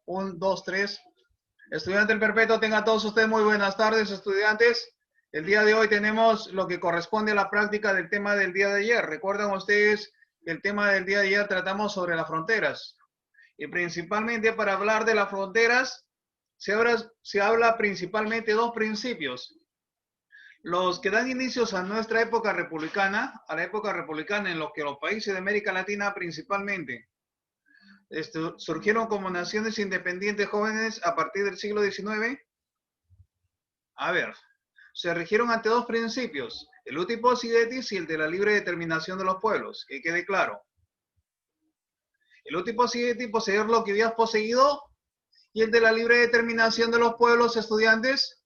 Un, dos, tres. Estudiante del perpetuo, tengan todos ustedes muy buenas tardes, estudiantes. El día de hoy tenemos lo que corresponde a la práctica del tema del día de ayer. Recuerdan ustedes que el tema del día de ayer tratamos sobre las fronteras. Y principalmente para hablar de las fronteras, se habla principalmente de dos principios. Los que dan inicios a nuestra época republicana, en los que los países de América Latina principalmente surgieron como naciones independientes jóvenes a partir del siglo XIX. A ver, se rigieron ante dos principios, el uti possidetis y el de la libre determinación de los pueblos, que quede claro. El uti possidetis, poseer lo que habías poseído, y el de la libre determinación de los pueblos, estudiantes,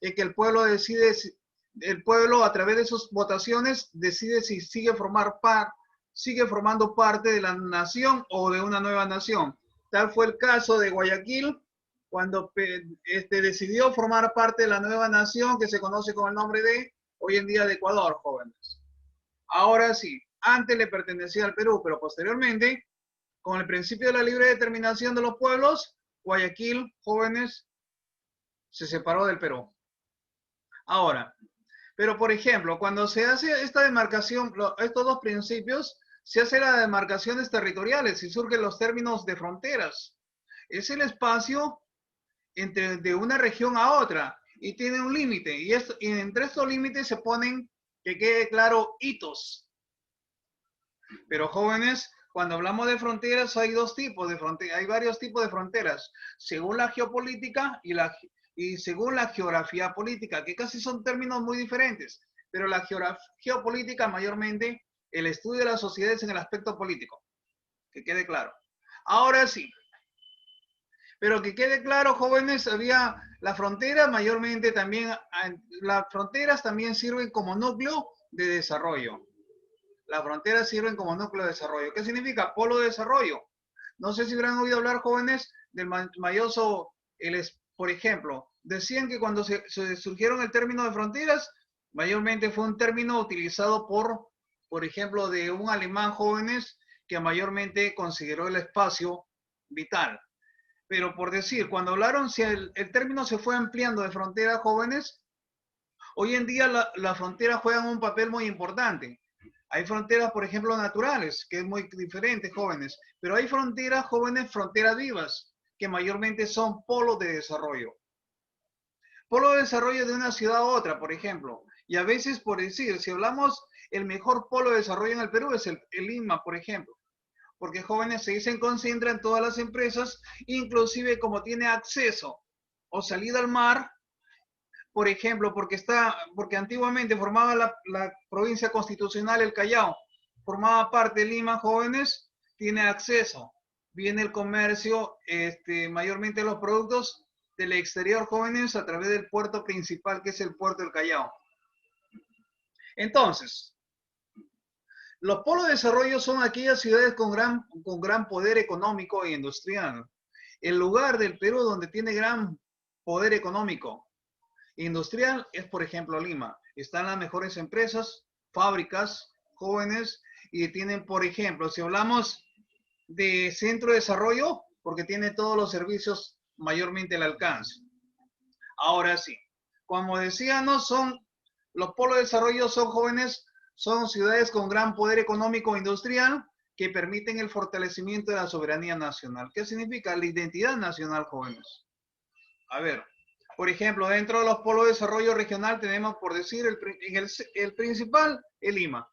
es que el pueblo decide, el pueblo a través de sus votaciones decide si sigue formando parte de la nación o de una nueva nación. Tal fue el caso de Guayaquil, cuando decidió formar parte de la nueva nación que se conoce con el nombre de, hoy en día, de Ecuador, jóvenes. Ahora sí, antes le pertenecía al Perú, pero posteriormente, con el principio de la libre determinación de los pueblos, Guayaquil, jóvenes, se separó del Perú. Ahora, pero por ejemplo, cuando se hace esta demarcación, estos dos principios, se hace las demarcaciones territoriales y surgen los términos de fronteras. Es el espacio de una región a otra y tiene un límite. Y entre estos límites se ponen, que quede claro, hitos. Pero jóvenes, cuando hablamos de fronteras hay dos tipos de fronteras, hay varios tipos de fronteras, según la geopolítica y según la geografía política, que casi son términos muy diferentes, pero la geopolítica mayormente el estudio de las sociedades en el aspecto político, que quede claro. Ahora sí, pero que quede claro, jóvenes, había la frontera mayormente también, las fronteras también sirven como núcleo de desarrollo. Las fronteras sirven como núcleo de desarrollo. ¿Qué significa? Polo de desarrollo. No sé si habrán oído hablar, jóvenes, del mayoso, por ejemplo, decían que cuando se surgieron el término de fronteras, mayormente fue un término utilizado por ejemplo, de un alemán, jóvenes, que mayormente consideró el espacio vital. Pero por decir, cuando hablaron, si el término se fue ampliando de frontera, jóvenes, hoy en día las fronteras juegan un papel muy importante. Hay fronteras, por ejemplo, naturales, que es muy diferente, jóvenes, pero hay fronteras, jóvenes, fronteras vivas, que mayormente son polos de desarrollo. Polo de desarrollo de una ciudad a otra, por ejemplo. Y a veces, por decir, si hablamos, el mejor polo de desarrollo en el Perú es el Lima, por ejemplo. Porque jóvenes se concentran todas las empresas, inclusive como tiene acceso o salida al mar, por ejemplo, porque antiguamente formaba la provincia constitucional el Callao, formaba parte de Lima, jóvenes, tiene acceso, viene el comercio, mayormente los productos del exterior, jóvenes, a través del puerto principal, que es el puerto del Callao. Entonces, los polos de desarrollo son aquellas ciudades con gran poder económico e industrial. El lugar del Perú donde tiene gran poder económico industrial es, por ejemplo, Lima. Están las mejores empresas, fábricas, jóvenes, y tienen, por ejemplo, si hablamos de centro de desarrollo, porque tiene todos los servicios mayormente al alcance. Ahora sí, como decía, no son los polos de desarrollo, son jóvenes, son ciudades con gran poder económico e industrial que permiten el fortalecimiento de la soberanía nacional. ¿Qué significa? La identidad nacional, jóvenes. A ver, por ejemplo, dentro de los polos de desarrollo regional tenemos, por decir, el principal, el Lima.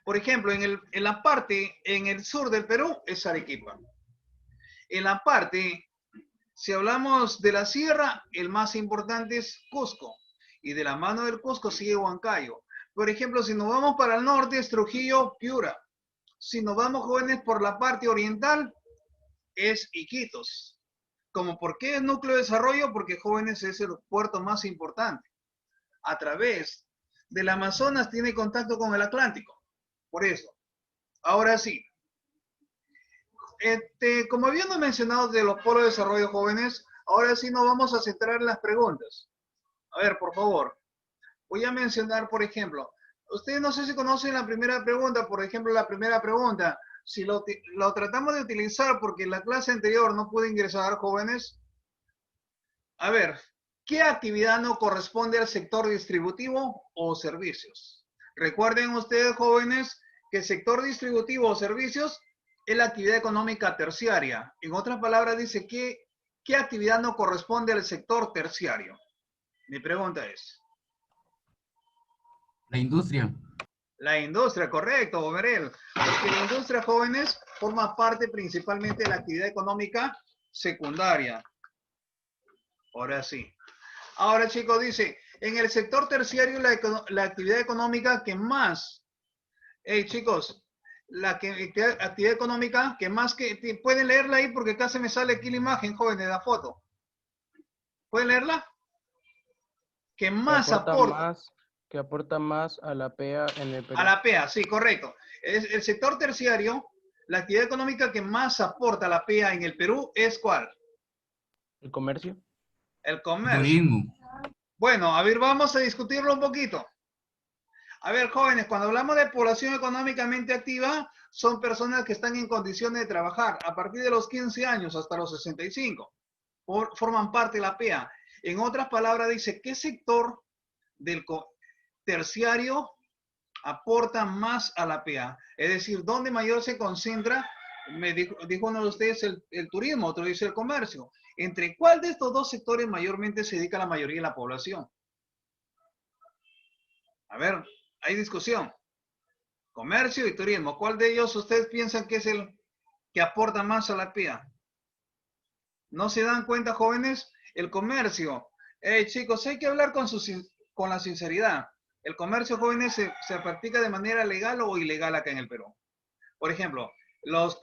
Por ejemplo, en la parte, en el sur del Perú, es Arequipa. En la parte, si hablamos de la sierra, el más importante es Cusco. Y de la mano del Cusco sigue Huancayo. Por ejemplo, si nos vamos para el norte, es Trujillo, Piura. Si nos vamos, jóvenes, por la parte oriental, es Iquitos. ¿Como por qué es núcleo de desarrollo? Porque, jóvenes, es el puerto más importante. A través del Amazonas tiene contacto con el Atlántico. Por eso. Ahora sí. Como habiendo mencionado de los polos de desarrollo, jóvenes, ahora sí nos vamos a centrar en las preguntas. A ver, por favor. Voy a mencionar, por ejemplo, ustedes no sé si conocen la primera pregunta, por ejemplo, la primera pregunta. si lo tratamos de utilizar porque en la clase anterior no pude ingresar, jóvenes, a ver, ¿qué actividad no corresponde al sector distributivo o servicios? Recuerden ustedes, jóvenes, que el sector distributivo o servicios es la actividad económica terciaria. En otras palabras, dice que ¿qué actividad no corresponde al sector terciario? Mi pregunta es. La industria. La industria, correcto, Bomerel. Porque la industria, jóvenes, forma parte principalmente de la actividad económica secundaria. Ahora sí. Ahora, chicos, dice, en el sector terciario la actividad económica que más, chicos, actividad económica que más que, pueden leerla ahí porque acá se me sale aquí la imagen, jóvenes, la foto. ¿Pueden leerla? Que más aporta. Que aporta más a la PEA en el Perú. A la PEA, sí, correcto. Es el sector terciario, la actividad económica que más aporta a la PEA en el Perú es ¿cuál? ¿El comercio? El comercio. Turismo. Bueno, a ver, vamos a discutirlo un poquito. A ver, jóvenes, cuando hablamos de población económicamente activa, son personas que están en condiciones de trabajar a partir de los 15 años hasta los 65. Forman parte de la PEA. En otras palabras, dice, ¿qué sector del terciario aporta más a la PEA? Es decir, ¿dónde mayor se concentra? Me dijo uno de ustedes el turismo, otro dice el comercio. ¿Entre cuál de estos dos sectores mayormente se dedica la mayoría de la población? A ver, hay discusión. Comercio y turismo. ¿Cuál de ellos ustedes piensan que es el que aporta más a la PEA? ¿No se dan cuenta, jóvenes? El comercio. Chicos, hay que hablar con la sinceridad. El comercio, jóvenes, se practica de manera legal o ilegal acá en el Perú. Por ejemplo, los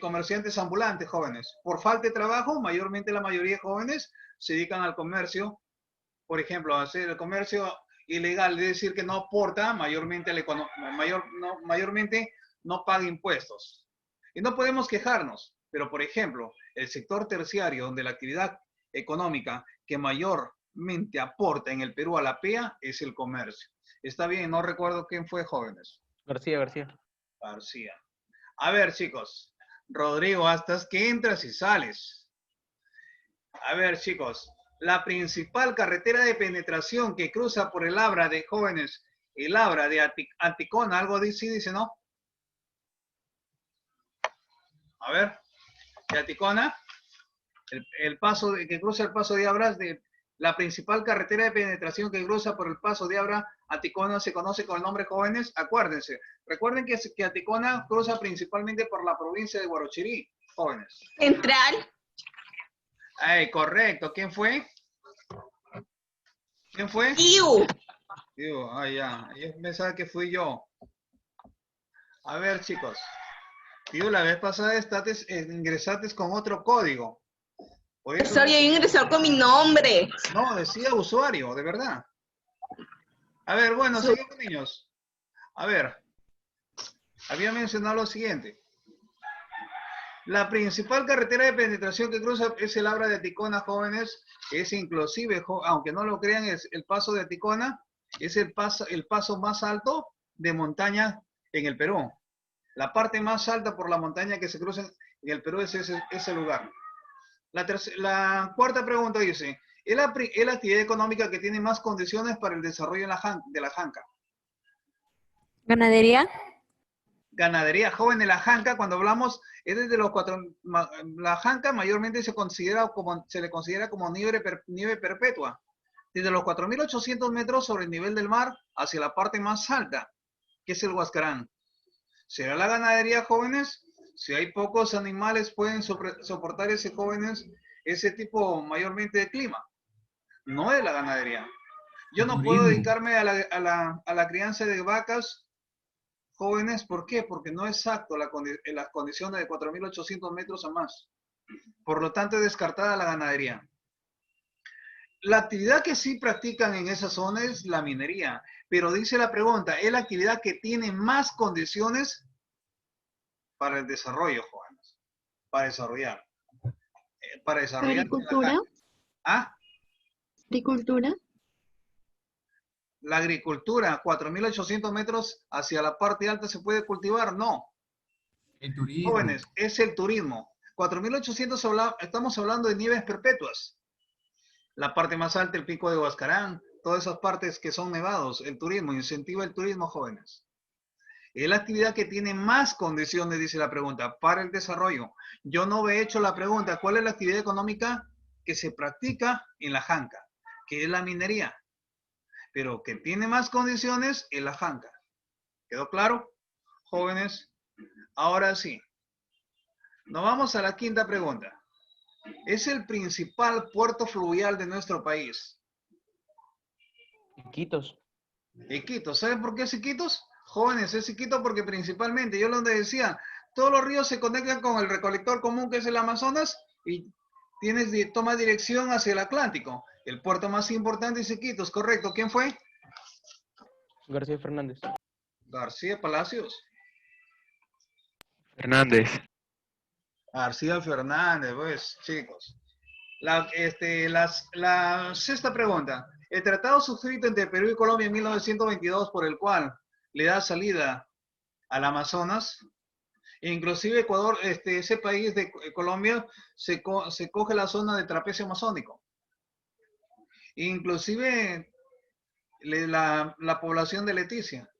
comerciantes ambulantes, jóvenes, por falta de trabajo, mayormente la mayoría de jóvenes se dedican al comercio. Por ejemplo, hacer el comercio ilegal, es decir, que no aporta, mayormente no paga impuestos. Y no podemos quejarnos, pero por ejemplo, el sector terciario, donde la actividad económica que mayormente aporta en el Perú a la PEA es el comercio. Está bien, no recuerdo quién fue, jóvenes. García. García. A ver, chicos. Rodrigo, hasta que entras y sales. A ver, chicos. La principal carretera de penetración que cruza por el Abra de jóvenes, el Abra de Anticona, algo dice, ¿no? A ver, de Anticona, el paso que cruza el paso de Abra, la principal carretera de penetración que cruza por el paso de Abra, Anticona, se conoce con el nombre, jóvenes. Acuérdense, recuerden que Anticona cruza principalmente por la provincia de Huarochirí, jóvenes. Central. Ay, correcto. ¿Quién fue? ¿Quién fue? Iu. Ya. Yo pensaba que fui yo. A ver, chicos. Tío, la vez pasada ingresaste con otro código. Por eso, Profesor, yo ingresó con mi nombre. no, decía usuario, de verdad. A ver, bueno, seguimos, niños. A ver. Había mencionado lo siguiente. La principal carretera de penetración que cruza es el Abra de Anticona, jóvenes. Es inclusive, aunque no lo crean, es el paso de Anticona. Es el paso más alto de montaña en el Perú. La parte más alta por la montaña que se cruza en el Perú es ese lugar. La cuarta pregunta dice, ¿es la actividad económica que tiene más condiciones para el desarrollo de la Janca? Ganadería. Ganadería, joven, de la Janca, cuando hablamos, es desde los la Janca mayormente se le considera como nieve perpetua, desde los 4.800 metros sobre el nivel del mar hacia la parte más alta, que es el Huascarán. ¿Será la ganadería, jóvenes? Si hay pocos animales, pueden soportar ese tipo mayormente de clima. No es la ganadería. Yo no puedo dedicarme a la crianza de vacas, jóvenes. ¿Por qué? Porque no es exacto las condiciones de 4.800 metros o más. Por lo tanto, es descartada la ganadería. La actividad que sí practican en esa zona es la minería. Pero dice la pregunta, ¿es la actividad que tiene más condiciones para el desarrollo, jóvenes? Para desarrollar. Agricultura. ¿Ah? Agricultura. La agricultura, 4.800 metros hacia la parte alta, ¿se puede cultivar? No. El turismo. Jóvenes, es el turismo. 4.800 estamos hablando de nieves perpetuas. La parte más alta, el pico de Huascarán, todas esas partes que son nevados, el turismo, incentiva el turismo, jóvenes. Es la actividad que tiene más condiciones, dice la pregunta, para el desarrollo. Yo no he hecho la pregunta, ¿cuál es la actividad económica que se practica en la Janca? Que es la minería. Pero que tiene más condiciones es la Janca. ¿Quedó claro, jóvenes? Ahora sí. Nos vamos a la quinta pregunta. Es el principal puerto fluvial de nuestro país. Iquitos. Iquitos. ¿Saben por qué es Iquitos? Jóvenes, es Iquitos porque principalmente, yo lo decía, todos los ríos se conectan con el recolector común que es el Amazonas y toma dirección hacia el Atlántico. El puerto más importante es Iquitos, correcto. ¿Quién fue? García Fernández. García Palacios. Fernández. García Fernández, pues, chicos. La sexta pregunta. El tratado suscrito entre Perú y Colombia en 1922 por el cual le da salida al Amazonas, inclusive Ecuador, ese país de Colombia se coge la zona de trapecio amazónico. Inclusive la población de Leticia.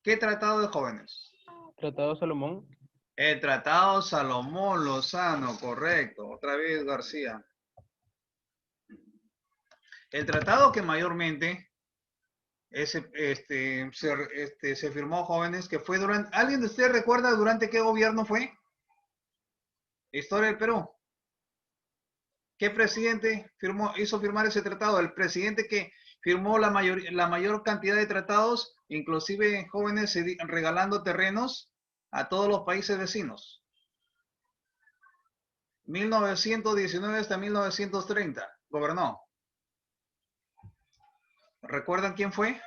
¿Qué tratado de jóvenes? Tratado Salomón. El Tratado Salomón Lozano, correcto. Otra vez García. El tratado que mayormente se firmó, jóvenes, que fue durante... ¿Alguien de ustedes recuerda durante qué gobierno fue? Historia del Perú. ¿Qué presidente hizo firmar ese tratado? El presidente que firmó la mayor cantidad de tratados, inclusive jóvenes regalando terrenos a todos los países vecinos. 1919 hasta 1930 gobernó. ¿Recuerdan quién fue?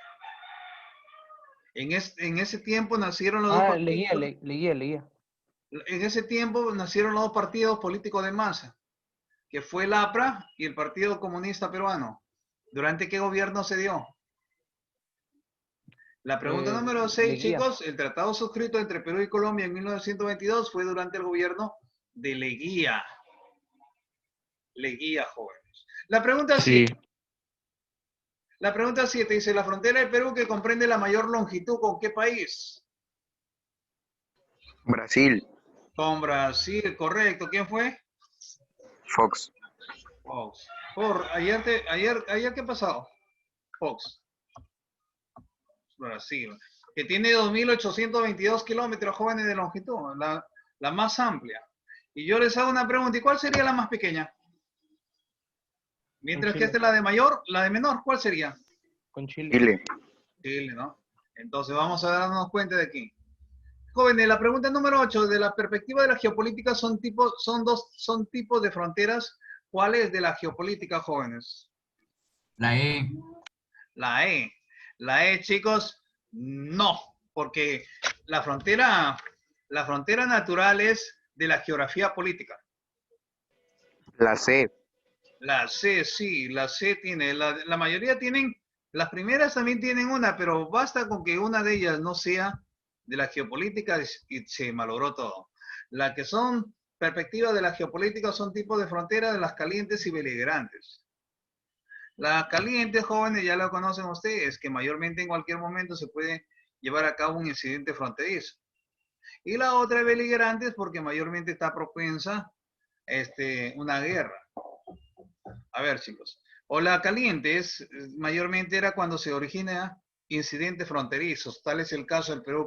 En ese tiempo nacieron los dos partidos. Leguía. En ese tiempo nacieron los dos partidos políticos de masa, que fue el APRA y el Partido Comunista Peruano. ¿Durante qué gobierno se dio? La pregunta número 6, Leguía. chicos. El tratado suscrito entre Perú y Colombia en 1922 fue durante el gobierno de Leguía. Leguía, jóvenes. La pregunta Sí. 7. La pregunta 7 dice, la frontera del Perú que comprende la mayor longitud, ¿con qué país? Brasil. Con Brasil, correcto. ¿Quién fue? Fox. Fox. Ayer ¿qué pasó? Fox. Brasil. Que tiene 2.822 kilómetros, jóvenes, de longitud. La más amplia. Y yo les hago una pregunta. ¿Y cuál sería la más pequeña? Mientras que Chile. esta es la de mayor, la de menor, ¿cuál sería? Con Chile. Chile. Chile, ¿no? Entonces vamos a darnos cuenta de aquí. Jóvenes, la pregunta número 8, de la perspectiva de la geopolítica son tipos de fronteras. ¿Cuáles de la geopolítica, jóvenes? La E. La E. La E, chicos, no, porque la frontera natural es de la geografía política. La C. La C, sí, la C tiene, la mayoría tienen, las primeras también tienen una, pero basta con que una de ellas no sea de la geopolítica y se malogró todo. La que son perspectivas de la geopolítica son tipos de fronteras de las calientes y beligerantes. Las calientes, jóvenes, ya lo conocen ustedes, que mayormente en cualquier momento se puede llevar a cabo un incidente fronterizo. Y la otra es beligerantes porque mayormente está propensa una guerra. A ver, chicos. O la caliente mayormente era cuando se origina incidentes fronterizos. Tal es el caso del Perú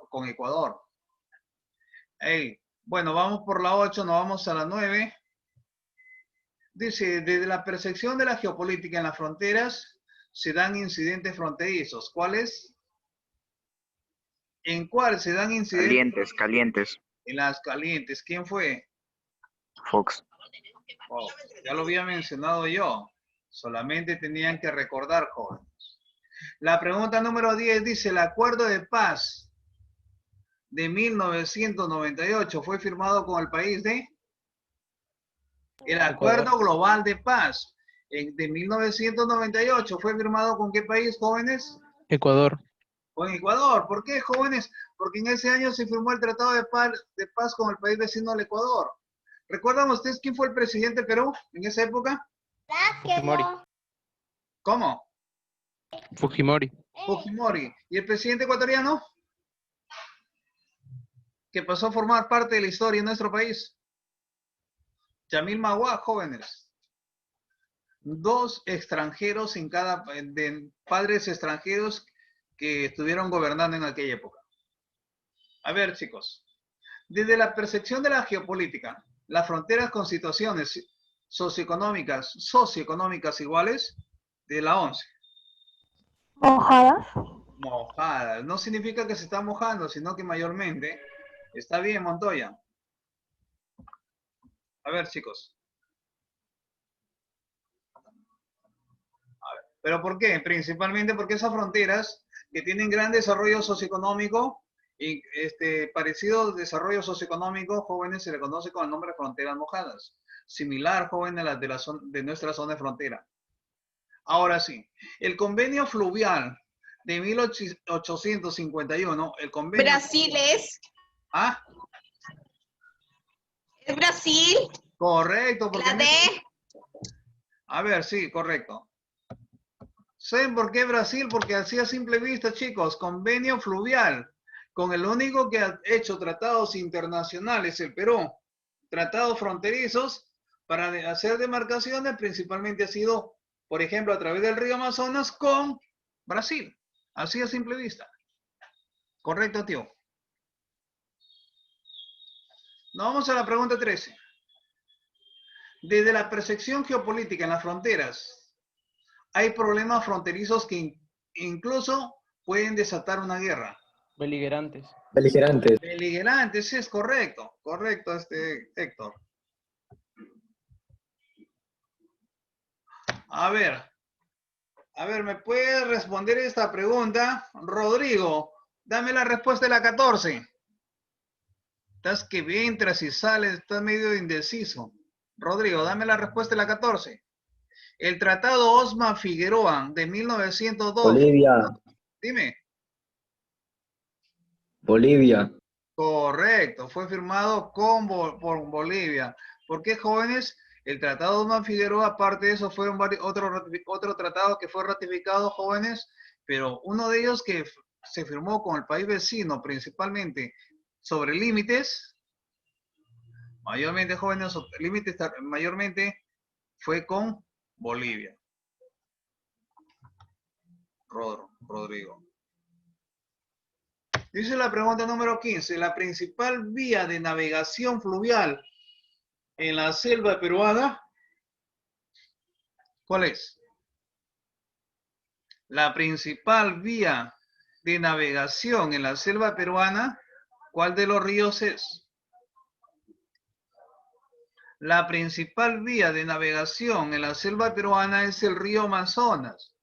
con Ecuador. Bueno, vamos por la 8, nos vamos a la 9. Dice, desde la percepción de la geopolítica en las fronteras se dan incidentes fronterizos. ¿Cuáles? ¿En cuál se dan incidentes? Calientes. En las calientes. ¿Quién fue? Fox. Oh, ya lo había mencionado yo. Solamente tenían que recordar, jóvenes. La pregunta número 10 dice, el acuerdo de paz de 1998 fue firmado con el país de... El acuerdo global de paz de 1998 fue firmado con qué país, jóvenes? Ecuador. Con Ecuador. ¿Por qué, jóvenes? Porque en ese año se firmó el Tratado de Paz con el país vecino del Ecuador. ¿Recuerdan ustedes quién fue el presidente de Perú en esa época? Fujimori. ¿Cómo? Fujimori. Fujimori. ¿Y el presidente ecuatoriano? Que pasó a formar parte de la historia en nuestro país. Yamil Maguá, jóvenes. Dos extranjeros en cada, de padres extranjeros que estuvieron gobernando en aquella época. A ver, chicos. Desde la percepción de la geopolítica, las fronteras con situaciones socioeconómicas iguales, de la 11. Mojadas. Mojadas. No significa que se está mojando, sino que mayormente. Está bien, Montoya. A ver, chicos. ¿Pero por qué? Principalmente porque esas fronteras que tienen gran desarrollo socioeconómico y parecido desarrollo socioeconómico, jóvenes, se le conoce con el nombre de fronteras mojadas. Similar, jóvenes, a las de nuestra zona de frontera. Ahora sí, el convenio fluvial de 1851, el convenio... Brasil es. ¿Ah? Es Brasil. Correcto. Porque La D. A ver, sí, correcto. ¿Saben por qué Brasil? Porque así a simple vista, chicos, convenio fluvial, con el único que ha hecho tratados internacionales, el Perú, tratados fronterizos, para hacer demarcaciones, principalmente ha sido, por ejemplo, a través del río Amazonas con Brasil. Así a simple vista. Correcto, tío. Nos vamos a la pregunta 13. Desde la percepción geopolítica en las fronteras, hay problemas fronterizos que incluso pueden desatar una guerra. Beligerantes. Beligerantes. Beligerantes, sí, es correcto. Correcto, Héctor. A ver, ¿me puede responder esta pregunta? Rodrigo, dame la respuesta de la 14. Estás que entras y sales, estás medio indeciso. Rodrigo, dame la respuesta de la 14. El Tratado Osma-Figueroa de 1902. Bolivia. Dime. Bolivia. Correcto, fue firmado por Bolivia. ¿Por qué, jóvenes? El Tratado Osma-Figueroa, aparte de eso, fue otro tratado que fue ratificado, jóvenes, pero uno de ellos que se firmó con el país vecino, principalmente sobre límites, mayormente, jóvenes, límites mayormente fue con Bolivia. Rodrigo. Dice la pregunta número 15, la principal vía de navegación fluvial en la selva peruana, ¿cuál es? La principal vía de navegación en la selva peruana, ¿cuál de los ríos es? La principal vía de navegación en la selva peruana es el río Amazonas.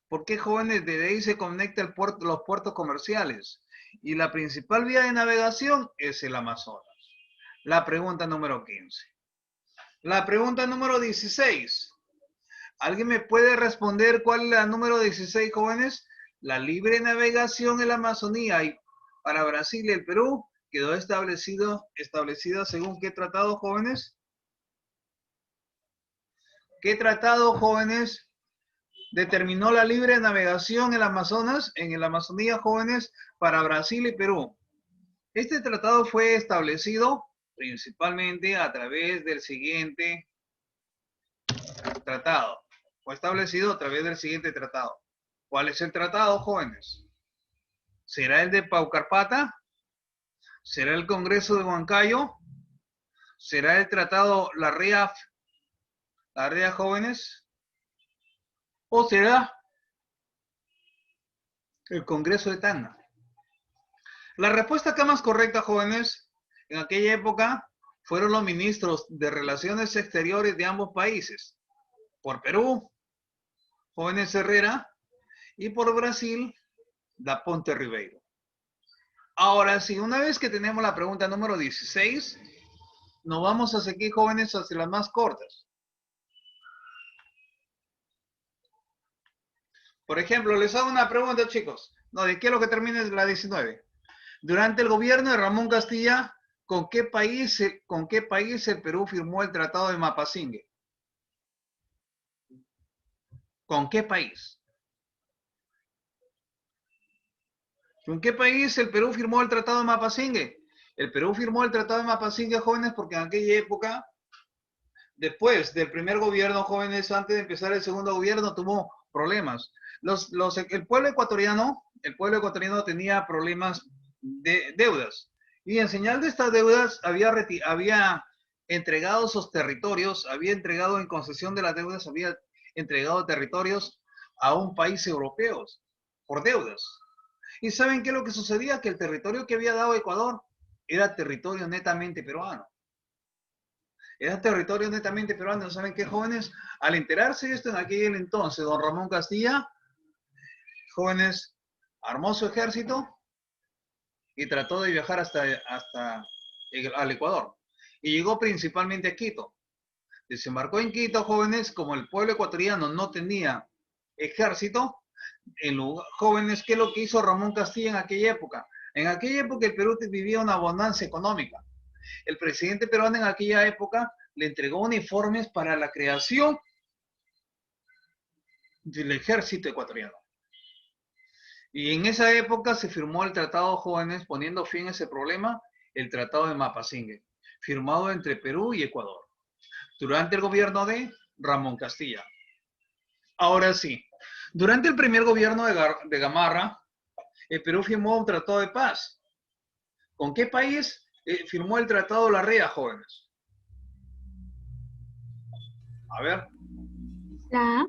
¿Por qué, jóvenes? Desde ahí se conecta los puertos comerciales. Y la principal vía de navegación es el Amazonas. La pregunta número 15. La pregunta número 16. ¿Alguien me puede responder cuál es la número 16, jóvenes? La libre navegación en la Amazonía y para Brasil y el Perú quedó establecida según qué tratado, jóvenes. ¿Qué tratado, jóvenes, determinó la libre navegación en el Amazonas, en la Amazonía, jóvenes, para Brasil y Perú? Este tratado fue establecido principalmente a través del siguiente tratado. Fue establecido a través del siguiente tratado. ¿Cuál es el tratado, jóvenes? ¿Será el de Paucarpata? ¿Será el Congreso de Huancayo? ¿Será el tratado La Ría, jóvenes? ¿O será el Congreso de Tacna? La respuesta acá más correcta, jóvenes, en aquella época fueron los ministros de Relaciones Exteriores de ambos países. Por Perú, jóvenes Herrera, y por Brasil, Da Ponte Ribeiro. Ahora sí, una vez que tenemos la pregunta número 16, nos vamos a seguir, jóvenes, hacia las más cortas. Por ejemplo, les hago una pregunta, chicos. No, ¿de qué es lo que termina es la 19? Durante el gobierno de Ramón Castilla, ¿con qué país el Perú firmó el Tratado de Mapasingue? ¿Con qué país? ¿Con qué país el Perú firmó el Tratado de Mapasingue? El Perú firmó el Tratado de Mapasingue, jóvenes, porque en aquella época, después del primer gobierno, jóvenes, antes de empezar el segundo gobierno, tuvo problemas. El pueblo ecuatoriano tenía problemas de deudas. Y en señal de estas deudas había entregado sus territorios, había entregado en concesión de las deudas, había entregado territorios a un país europeo por deudas. ¿Y saben qué es lo que sucedía? Que el territorio que había dado Ecuador era territorio netamente peruano. Era territorio netamente peruano. ¿Saben qué, jóvenes? Al enterarse de esto en aquel entonces, don Ramón Castilla, jóvenes, armó su ejército y trató de viajar al Ecuador. Y llegó principalmente a Quito. Desembarcó en Quito, jóvenes, como el pueblo ecuatoriano no tenía ejército, jóvenes, ¿qué es lo que hizo Ramón Castilla en aquella época? En aquella época el Perú vivía una bonanza económica. El presidente peruano en aquella época le entregó uniformes para la creación del ejército ecuatoriano. Y en esa época se firmó el tratado, jóvenes, poniendo fin a ese problema, el Tratado de Mapasingue, firmado entre Perú y Ecuador, durante el gobierno de Ramón Castilla. Ahora sí, durante el primer gobierno de Gamarra, el Perú firmó un tratado de paz. ¿Con qué país firmó el Tratado de la Rea, jóvenes? A ver. La A.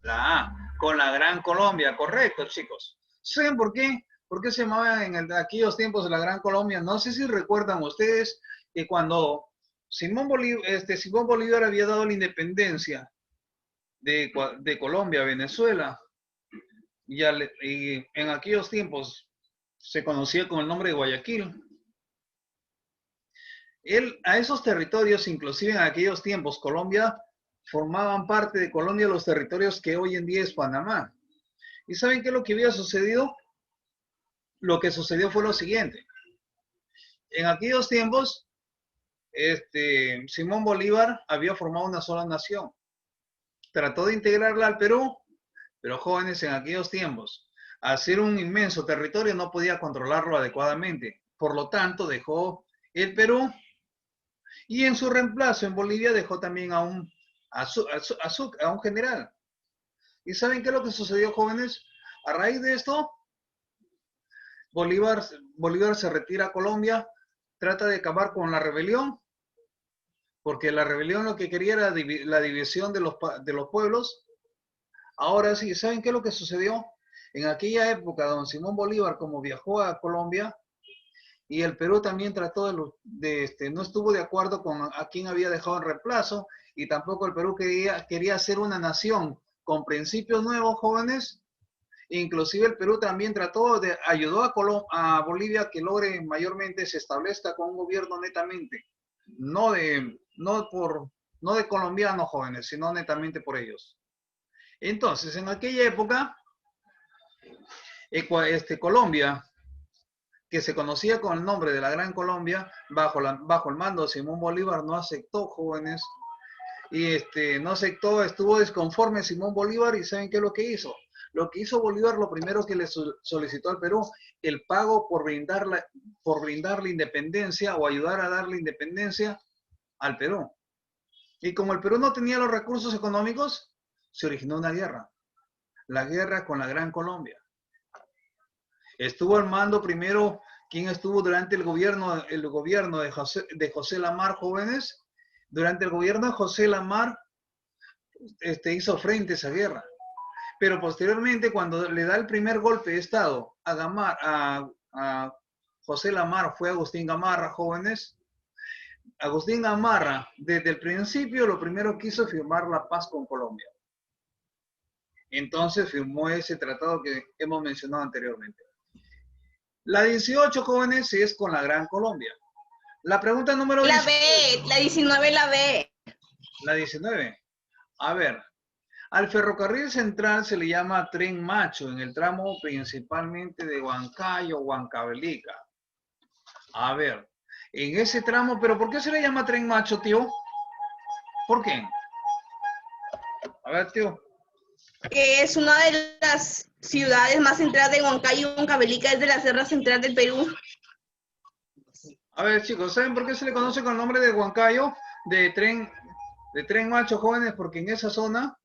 La A, con la Gran Colombia, correcto, chicos. ¿Saben por qué? ¿Por qué se llamaba en aquellos tiempos de la Gran Colombia? No sé si recuerdan ustedes que cuando Simón Bolívar había dado la independencia de Colombia a Venezuela, y en aquellos tiempos se conocía con el nombre de Guayaquil. A esos territorios, inclusive en aquellos tiempos, Colombia, formaban parte de Colombia los territorios que hoy en día es Panamá. ¿Y saben qué es lo que había sucedido? Lo que sucedió fue lo siguiente. En aquellos tiempos, Simón Bolívar había formado una sola nación. Trató de integrarla al Perú, pero jóvenes, en aquellos tiempos, hacer un inmenso territorio no podía controlarlo adecuadamente. Por lo tanto, dejó el Perú y en su reemplazo en Bolivia dejó también a un general. ¿Y saben qué es lo que sucedió, jóvenes? A raíz de esto, Bolívar se retira a Colombia, trata de acabar con la rebelión, porque la rebelión lo que quería era la división de los pueblos. Ahora sí, ¿saben qué es lo que sucedió? En aquella época, don Simón Bolívar, como viajó a Colombia, y el Perú también trató no estuvo de acuerdo con a quién había dejado en reemplazo, y tampoco el Perú quería ser una nación con principios nuevos, jóvenes. Inclusive el Perú también ayudó a Bolivia a que logre mayormente se establezca con un gobierno netamente, no de colombianos, jóvenes, sino netamente por ellos. Entonces, en aquella época, Colombia, que se conocía con el nombre de la Gran Colombia, bajo el mando de Simón Bolívar, no aceptó, jóvenes, y no aceptó, estuvo desconforme Simón Bolívar, y ¿saben qué es lo que hizo? Lo que hizo Bolívar, lo primero que le solicitó al Perú, el pago por brindarle independencia o ayudar a darle independencia al Perú. Y como el Perú no tenía los recursos económicos, se originó una guerra. La guerra con la Gran Colombia. Estuvo al mando primero, ¿quién estuvo durante el gobierno de José Lamar, jóvenes? Durante el gobierno de José Lamar, hizo frente a esa guerra. Pero posteriormente, cuando le da el primer golpe de Estado a José Lamar, fue Agustín Gamarra, jóvenes. Agustín Gamarra, desde el principio, lo primero que hizo firmar la paz con Colombia. Entonces firmó ese tratado que hemos mencionado anteriormente. La 18, jóvenes, es con la Gran Colombia. La pregunta número 10. La B, la 19, la B. La 19. A ver, Al ferrocarril central se le llama tren macho en el tramo principalmente de Huancayo, Huancavelica. A ver, en ese tramo, ¿pero por qué se le llama tren macho, tío? ¿Por qué? A ver, tío. Que es una de las ciudades más centrales de Huancayo y Huancavelica, es de la Sierra Central del Perú. A ver, chicos, ¿saben por qué se le conoce con el nombre de Huancayo? De tren macho, jóvenes, porque en esa zona,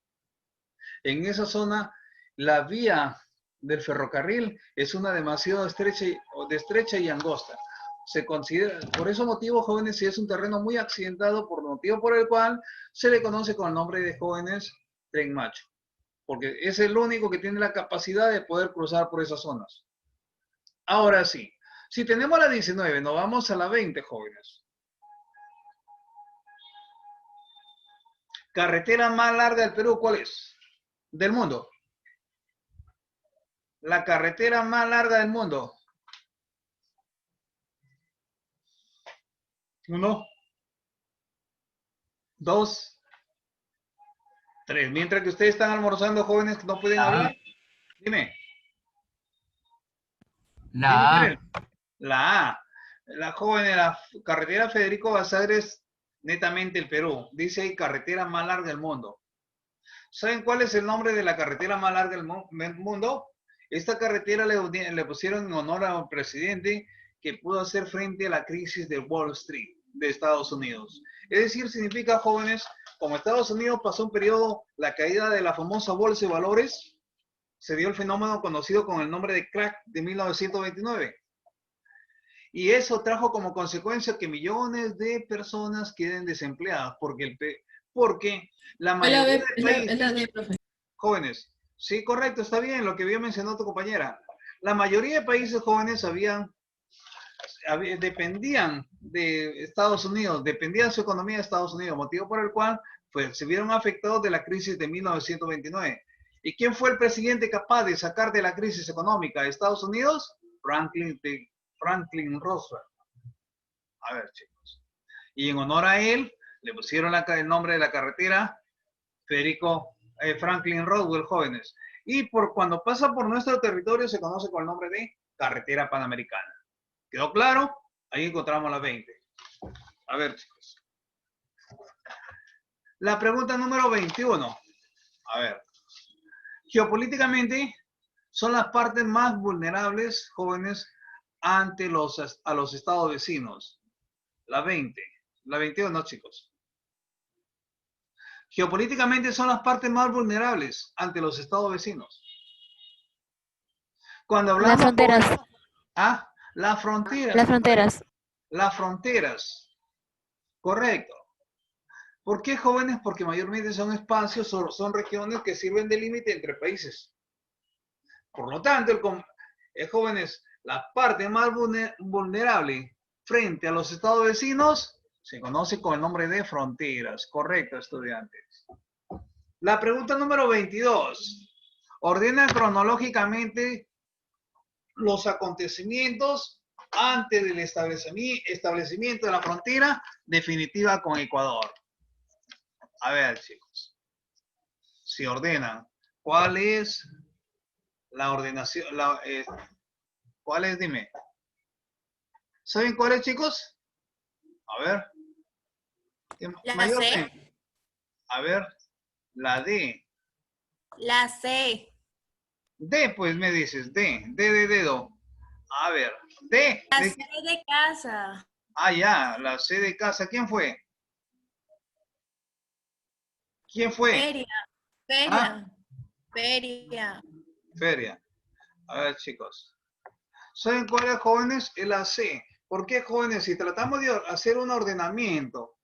la vía del ferrocarril es una demasiado estrecha y angosta. Se considera, por ese motivo, jóvenes, si es un terreno muy accidentado, por motivo por el cual se le conoce con el nombre de jóvenes tren macho, porque es el único que tiene la capacidad de poder cruzar por esas zonas. Ahora sí, si tenemos la 19, nos vamos a la 20, jóvenes. Carretera más larga del Perú, ¿cuál es? Del mundo. La carretera más larga del mundo. 1, 2, 3. Mientras que ustedes están almorzando, jóvenes que no pueden hablar. Dime. La Dime, la A. La joven, la carretera Federico Basadre es netamente el Perú. Dice ahí carretera más larga del mundo. ¿Saben cuál es el nombre de la carretera más larga del mundo? Esta carretera le pusieron en honor a un presidente que pudo hacer frente a la crisis de Wall Street de Estados Unidos. Es decir, significa, jóvenes, como Estados Unidos pasó un periodo, la caída de la famosa bolsa de valores, se dio el fenómeno conocido con el nombre de crack de 1929. Y eso trajo como consecuencia que millones de personas queden desempleadas, porque la mayoría de países, jóvenes, sí, correcto, está bien lo que había mencionado tu compañera. La mayoría de países jóvenes dependían de Estados Unidos, dependía de su economía de Estados Unidos, motivo por el cual pues, se vieron afectados de la crisis de 1929. ¿Y quién fue el presidente capaz de sacar de la crisis económica de Estados Unidos? Franklin Roosevelt. A ver, chicos. Y en honor a él, le pusieron el nombre de la carretera Franklin Roosevelt, jóvenes. Y cuando pasa por nuestro territorio se conoce con el nombre de carretera panamericana. ¿Quedó claro? Ahí encontramos las 20. A ver, chicos. La pregunta número 21. A ver. Geopolíticamente, son las partes más vulnerables, jóvenes, ante a los estados vecinos. La 20. La 21, chicos. Geopolíticamente son las partes más vulnerables ante los estados vecinos. Cuando hablamos... Las fronteras. Las fronteras. Las fronteras. Las fronteras. Correcto. ¿Por qué, jóvenes? Porque mayormente son espacios, son regiones que sirven de límite entre países. Por lo tanto, jóvenes, la parte más vulnerable frente a los estados vecinos se conoce con el nombre de fronteras. Correcto, estudiantes. La pregunta número 22. Ordena cronológicamente los acontecimientos antes del establecimiento de la frontera definitiva con Ecuador. A ver, chicos. Si ordenan, ¿cuál es la ordenación? ¿Cuál es? Dime. ¿Saben cuál es, chicos? A ver. La C. A ver. La D. La C. D, pues me dices. D de dedo. A ver. D. La C de casa. Ah, ya. La C de casa. ¿Quién fue? ¿Quién fue? Feria. A ver, chicos. ¿Saben cuál es, jóvenes? Es la C. ¿Por qué, jóvenes? Si tratamos de hacer un ordenamiento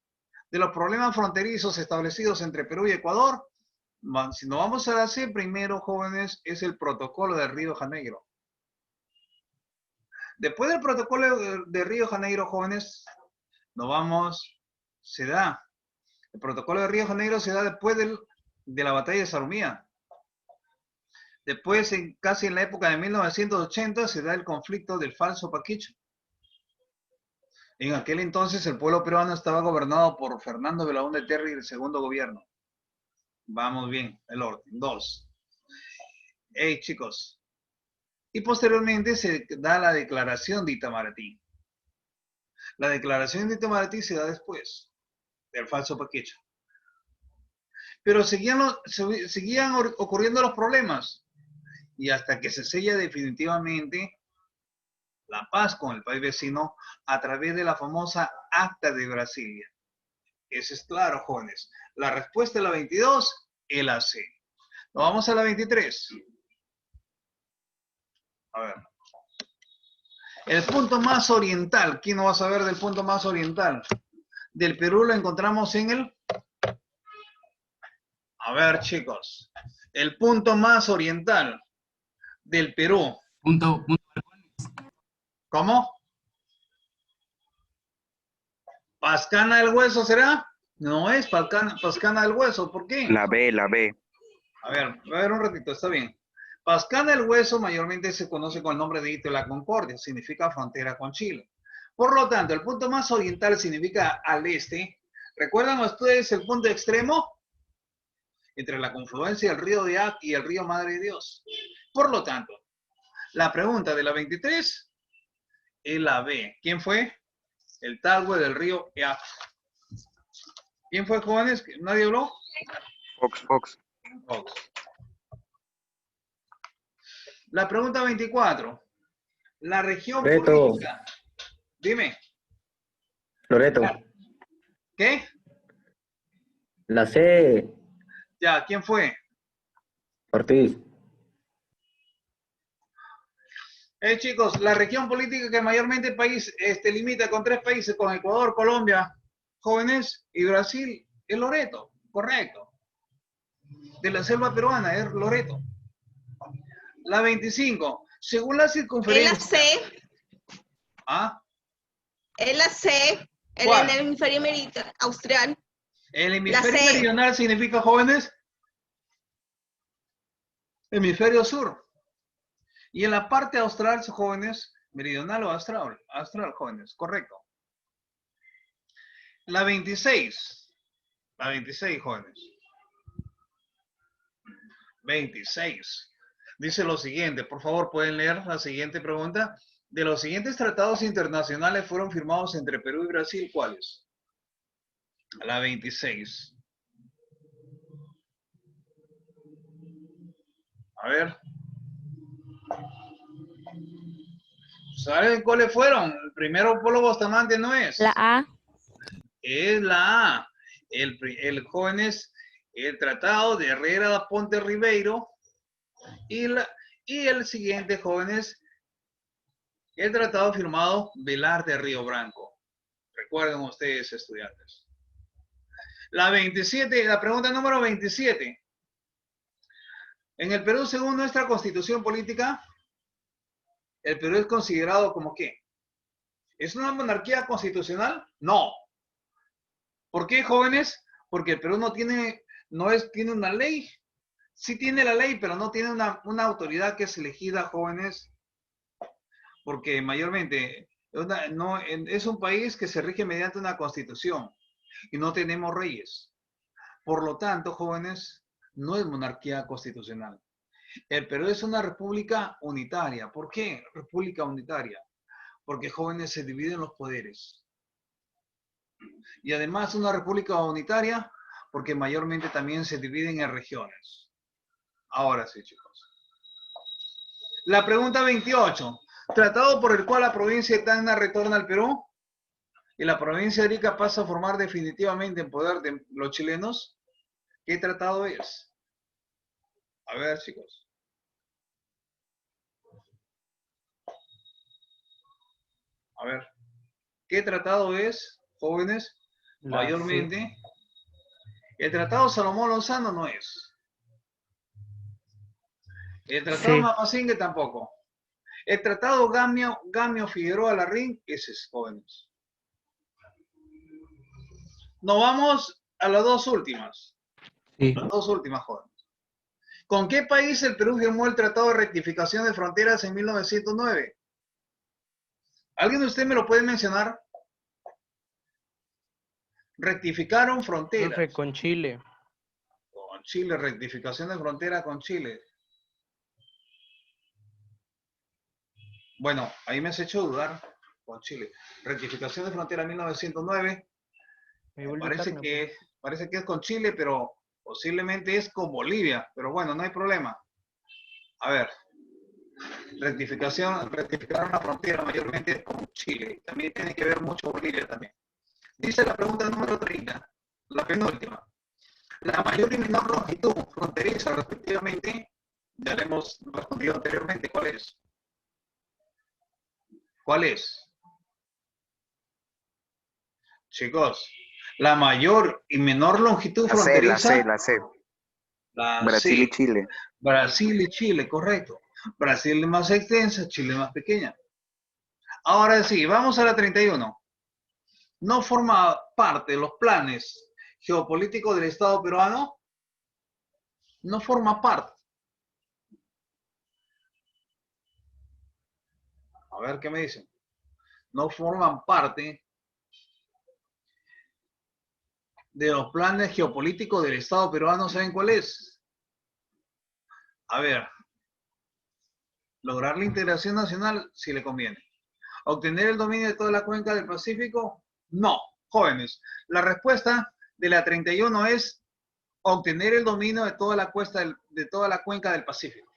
de los problemas fronterizos establecidos entre Perú y Ecuador, si nos vamos a la C, primero, jóvenes, es el protocolo de Río de Janeiro. Después del protocolo de Río de Janeiro, jóvenes, el protocolo de Río de Janeiro se da después de la batalla de Sarumía. Después, casi en la época de 1980, se da el conflicto del falso Paquicho. En aquel entonces, el pueblo peruano estaba gobernado por Fernando Belaúnde Terry, el segundo gobierno. Vamos bien, el orden. 2. Hey, chicos. Y posteriormente se da la declaración de Itamaraty. La declaración de Itamaraty se da después del falso Paquecho. Pero seguían ocurriendo los problemas. Y hasta que se sella definitivamente la paz con el país vecino a través de la famosa Acta de Brasilia. Eso es claro, jóvenes. La respuesta de la 22 es la C. Nos vamos a la 23. A ver. El punto más oriental. ¿Quién no va a saber del punto más oriental? Del Perú lo encontramos en el... A ver, chicos. El punto más oriental del Perú. Punto. ¿Cómo? ¿Pascana del Hueso será? No es Pascana del Hueso. ¿Por qué? La B, la B. A ver un ratito, está bien. Pascana del Hueso mayormente se conoce con el nombre de Hito de la Concordia, significa frontera con Chile. Por lo tanto, el punto más oriental significa al este. ¿Recuerdan ustedes el punto extremo? Entre la confluencia del río de Ac y el río Madre de Dios. Por lo tanto, la pregunta de la 23 es la B. ¿Quién fue? El Talhue del río Eac. ¿Quién fue, jóvenes? ¿Nadie habló? Fox, Fox. Fox. La pregunta 24. La región Loreto. política. Dime. Loreto. ¿Qué? La C. Ya, ¿quién fue? Ortiz. Chicos, la región política que mayormente el país limita con 3 países, con Ecuador, Colombia, jóvenes, y Brasil, es Loreto, correcto. De la selva peruana, es Loreto. La 25, según la Es circunferencia... la C. ¿Ah? Es la C. ¿Cuál? En el hemisferio austral. El hemisferio La C. meridional significa, jóvenes, hemisferio sur. Y en la parte austral, jóvenes, meridional o austral, jóvenes, correcto. La 26, jóvenes. 26. Dice lo siguiente, por favor, pueden leer la siguiente pregunta. De los siguientes tratados internacionales fueron firmados entre Perú y Brasil, ¿cuáles? La 26. A ver. ¿Saben cuáles fueron? El primero, Polo Bustamante no es. La A. Es la A. El jóvenes, el Tratado de Herrera da Ponte Ribeiro. Y el siguiente, jóvenes, el tratado firmado Velar de Río Branco. Recuerden ustedes, estudiantes. La 27, la pregunta número 27. En el Perú, según nuestra constitución política, ¿el Perú es considerado como qué? ¿Es una monarquía constitucional? No. ¿Por qué, jóvenes? Porque el Perú tiene una ley. Sí tiene la ley, pero no tiene una autoridad que es elegida, jóvenes, porque mayormente es un país que se rige mediante una constitución y no tenemos reyes. Por lo tanto, jóvenes, no es monarquía constitucional. El Perú es una república unitaria. ¿Por qué república unitaria? Porque, jóvenes, se dividen los poderes. Y además una república unitaria porque mayormente también se dividen en regiones. Ahora sí, chicos. La pregunta 28. Tratado por el cual la provincia de Tacna retorna al Perú y la provincia de Arica pasa a formar definitivamente en poder de los chilenos. ¿Qué tratado es? A ver, chicos. A ver. ¿Qué tratado es, jóvenes? La Mayormente. C. El tratado Salomón Lozano no es. El tratado Sí. Mapasingue tampoco. El tratado Gamio Figueroa Larrín, ese es, jóvenes. Nos vamos a las dos últimas. Sí. Las dos últimas, jóvenes. ¿Con qué país el Perú firmó el Tratado de Rectificación de Fronteras en 1909? ¿Alguien de ustedes me lo puede mencionar? Rectificaron fronteras. Profe, con Chile. Con Chile, rectificación de frontera con Chile. Bueno, ahí me has hecho dudar con Chile. Rectificación de frontera 1909. Parece que es con Chile, pero posiblemente es con Bolivia. Pero bueno, no hay problema. A ver. Rectificaron la frontera mayormente con Chile. También tiene que ver mucho Bolivia también. Dice la pregunta número 30, la penúltima. La mayor y menor longitud fronteriza respectivamente, ya le hemos respondido anteriormente, ¿cuál es? ¿Cuál es? Chicos, la mayor y menor longitud fronteriza. La C. La Brasil C. y Chile. Brasil y Chile, correcto. Brasil es más extensa, Chile es más pequeña. Ahora sí, vamos a la 31. ¿No forma parte de los planes geopolíticos del Estado peruano? No forma parte. A ver qué me dicen. No forman parte de los planes geopolíticos del Estado peruano. ¿Saben cuál es? A ver. Lograr la integración nacional si le conviene. ¿Obtener el dominio de toda la cuenca del Pacífico? No, jóvenes. La respuesta de la 31 es obtener el dominio de toda la cuenca del Pacífico.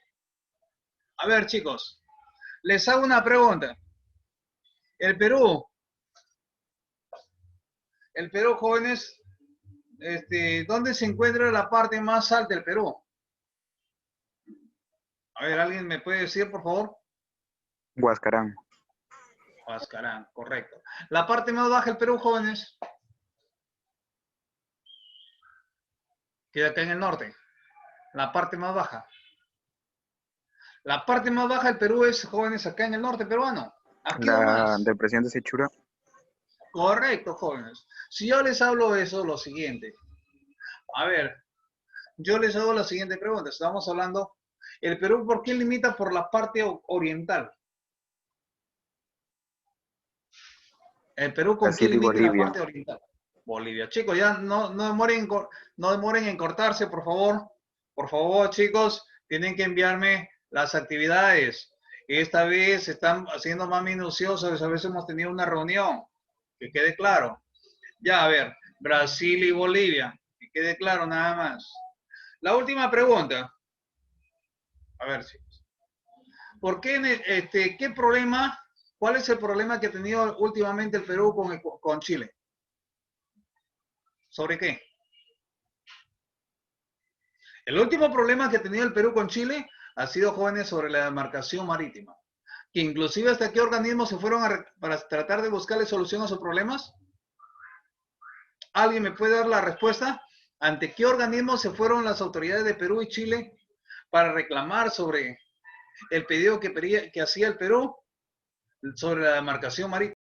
A ver, chicos, les hago una pregunta. El Perú, jóvenes, ¿dónde se encuentra la parte más alta del Perú? A ver, ¿alguien me puede decir, por favor? Huascarán. Huascarán, correcto. La parte más baja del Perú, jóvenes. Queda acá en el norte. La parte más baja. La parte más baja del Perú es, jóvenes, acá en el norte peruano. Aquí La nomás. depresión de Sechura. Correcto, jóvenes. Si yo les hablo eso, lo siguiente. A ver, yo les hago la siguiente pregunta. Estamos hablando, ¿el Perú por qué limita por la parte oriental? ¿El Perú con qué Brasil y limita la Bolivia. parte oriental? Bolivia. Chicos, ya no demoren en cortarse, por favor. Por favor, chicos, tienen que enviarme las actividades. Esta vez están haciendo más minuciosos. A veces hemos tenido una reunión. Que quede claro. Ya, a ver, Brasil y Bolivia. Que quede claro nada más. La última pregunta. A ver, chicos. ¿Por qué, qué problema, cuál es el problema que ha tenido últimamente el Perú con Chile? ¿Sobre qué? El último problema que ha tenido el Perú con Chile ha sido, jóvenes, sobre la demarcación marítima. Que inclusive hasta qué organismos se fueron para tratar de buscarle solución a sus problemas. ¿Alguien me puede dar la respuesta? ¿Ante qué organismos se fueron las autoridades de Perú y Chile para reclamar sobre el pedido que hacía el Perú sobre la demarcación marítima?